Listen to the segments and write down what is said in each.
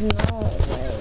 no way.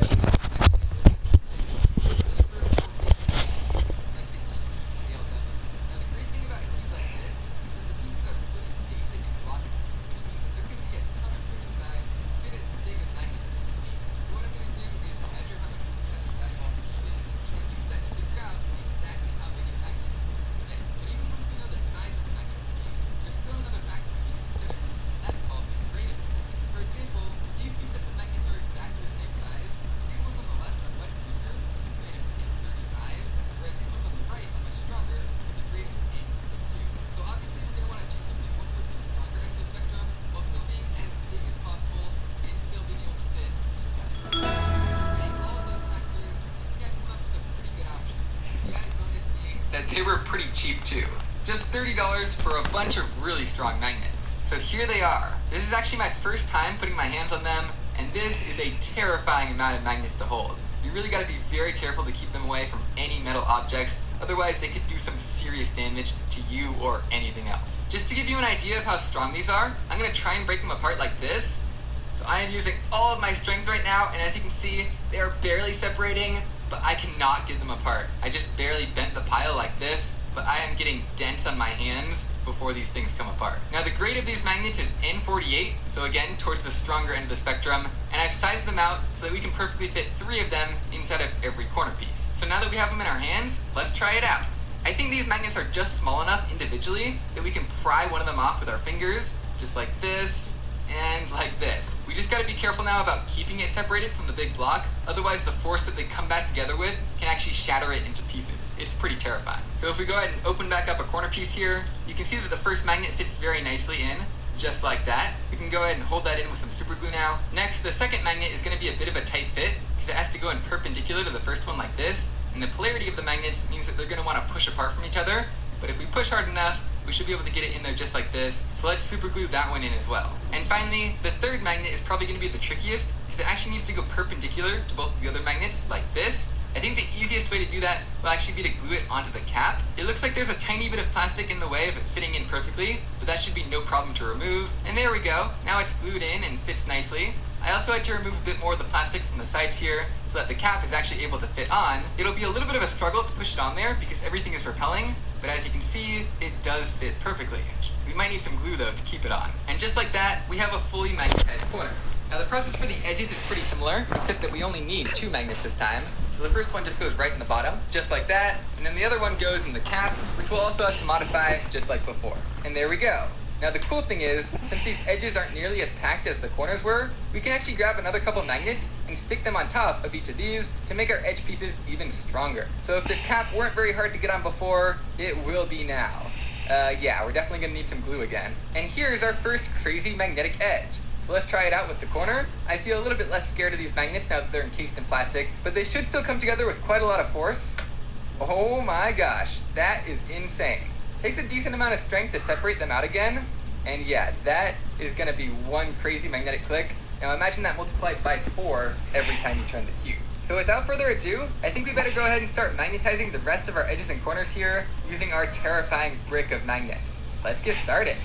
That they were pretty cheap too. Just $30 for a bunch of really strong magnets. So here they are. This is actually my first time putting my hands on them, and this is a terrifying amount of magnets to hold. You really gotta be very careful to keep them away from any metal objects, otherwise they could do some serious damage to you or anything else. Just to give you an idea of how strong these are, I'm gonna try and break them apart like this. So I am using all of my strength right now, and as you can see, they are barely separating, but I cannot get them apart. I just barely bent the pile like this, but I am getting dents on my hands before these things come apart. Now the grade of these magnets is N48, so again, towards the stronger end of the spectrum, and I've sized them out so that we can perfectly fit 3 of them inside of every corner piece. So now that we have them in our hands, let's try it out. I think these magnets are just small enough individually that we can pry one of them off with our fingers, just like this, and like this. We just gotta be careful now about keeping it separated from the big block, otherwise the force that they come back together with can actually shatter it into pieces. It's pretty terrifying. So if we go ahead and open back up a corner piece here, you can see that the first magnet fits very nicely in, just like that. We can go ahead and hold that in with some super glue now. Next, the second magnet is gonna be a bit of a tight fit, because it has to go in perpendicular to the first one like this, and the polarity of the magnets means that they're gonna wanna push apart from each other, but if we push hard enough, we should be able to get it in there just like this. So let's super glue that one in as well. And finally, the third magnet is probably going to be the trickiest because it actually needs to go perpendicular to both the other magnets like this. I think the easiest way to do that will actually be to glue it onto the cap. It looks like there's a tiny bit of plastic in the way of it fitting in perfectly, but that should be no problem to remove. And there we go. Now it's glued in and fits nicely. I also had to remove a bit more of the plastic from the sides here so that the cap is actually able to fit on. It'll be a little bit of a struggle to push it on there because everything is repelling, but as you can see, it does fit perfectly. We might need some glue though to keep it on. And just like that, we have a fully magnetized corner. Now the process for the edges is pretty similar, except that we only need 2 magnets this time. So the first one just goes right in the bottom, just like that, and then the other one goes in the cap, which we'll also have to modify just like before. And there we go. Now the cool thing is, since these edges aren't nearly as packed as the corners were, we can actually grab another couple magnets and stick them on top of each of these to make our edge pieces even stronger. So if this cap weren't very hard to get on before, it will be now. Yeah, we're definitely gonna need some glue again. And here's our first crazy magnetic edge. So let's try it out with the corner. I feel a little bit less scared of these magnets now that they're encased in plastic, but they should still come together with quite a lot of force. Oh my gosh, that is insane. Takes a decent amount of strength to separate them out again, and yeah, that is gonna be one crazy magnetic click. Now imagine that multiplied by 4 every time you turn the cube. So without further ado, I think we better go ahead and start magnetizing the rest of our edges and corners here using our terrifying brick of magnets. Let's get started.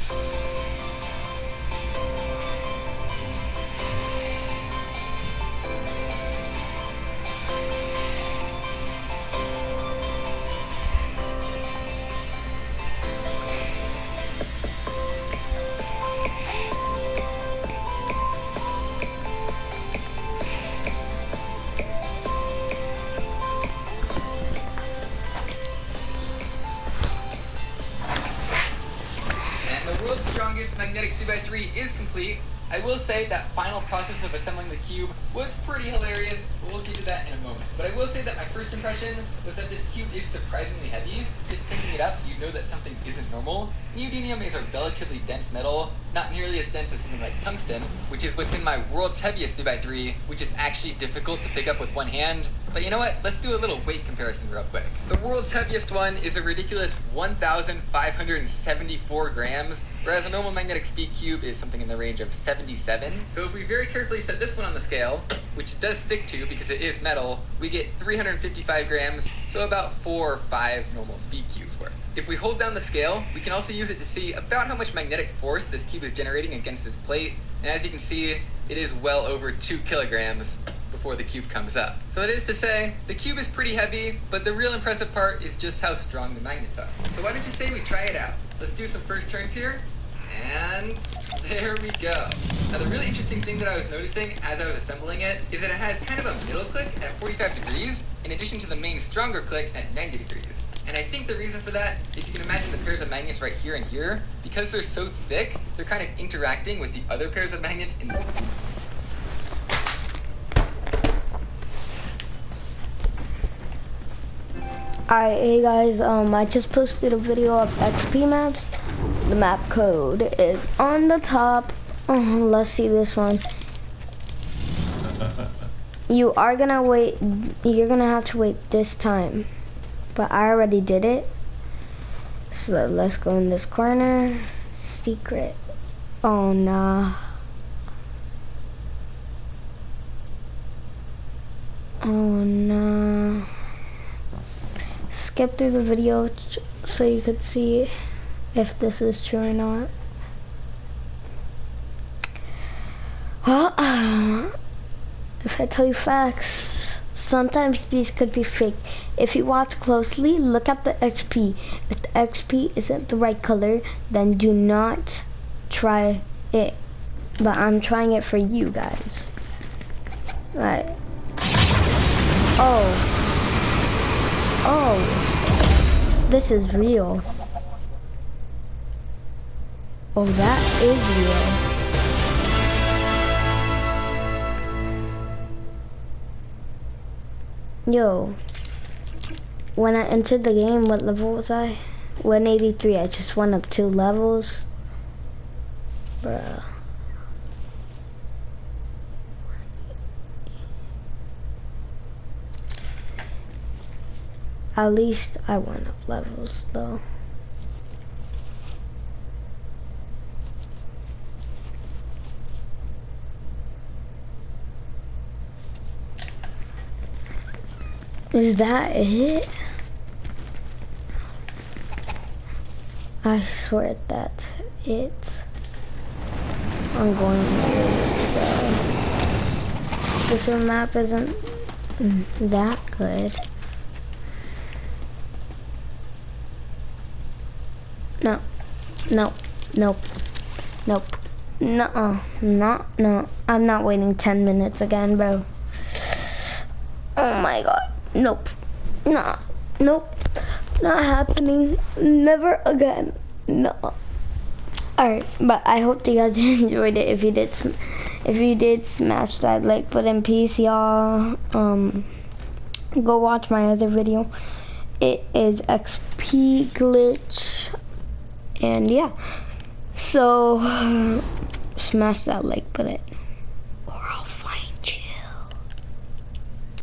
The world's strongest magnetic 3x3 is complete. I will say that final process of assembling the cube was pretty hilarious, but we'll get to that in a moment. But I will say that my first impression was that this cube is surprisingly heavy. Just picking it up, you know that something isn't normal. Neodymium is a relatively dense metal, not nearly as dense as something like tungsten, which is what's in my world's heaviest 3x3, which is actually difficult to pick up with one hand. But you know what? Let's do a little weight comparison real quick. The world's heaviest one is a ridiculous 1,574 grams, whereas a normal magnetic speed cube is something in the range of 77. So if we very carefully set this one on the scale, which it does stick to because it is metal, we get 355 grams, so about 4 or 5 normal speed cubes worth. If we hold down the scale, we can also use it to see about how much magnetic force this cube is generating against this plate, and as you can see, it is well over 2 kilograms. before the cube comes up. So that is to say, the cube is pretty heavy, but the real impressive part is just how strong the magnets are. So why don't you say we try it out? Let's do some first turns here, and there we go. Now the really interesting thing that I was noticing as I was assembling it is that it has kind of a middle click at 45 degrees, in addition to the main stronger click at 90 degrees. And I think the reason for that, if you can imagine the pairs of magnets right here and here, because they're so thick, they're kind of interacting with the other pairs of magnets in the... Alright, hey guys, I just posted a video of XP maps. The map code is on the top. Let's see this one. You're gonna have to wait this time. But I already did it. So let's go in this corner. Secret. Oh nah. Oh nah. Skip through the video so you could see if this is true or not. Well, if I tell you facts, sometimes these could be fake. If you watch closely, look at the XP. If the XP isn't the right color, then do not try it. But I'm trying it for you guys. Right. Oh, this is real. Oh, that is real. Yo, when I entered the game, what level was I? 183. I just went up 2 levels. Bruh. At least I went up levels though. Is that it? I swear that's it. I'm going to go. This map isn't that good. No, no, nope, nope, no, no. I'm not waiting 10 minutes again, bro. Oh my god, nope, nah, nope, not happening, never again, no. Alright, but I hope you guys enjoyed it. If you did, smash that like button. Peace, y'all. Go watch my other video. It is XP glitch. And yeah, so smash that like button.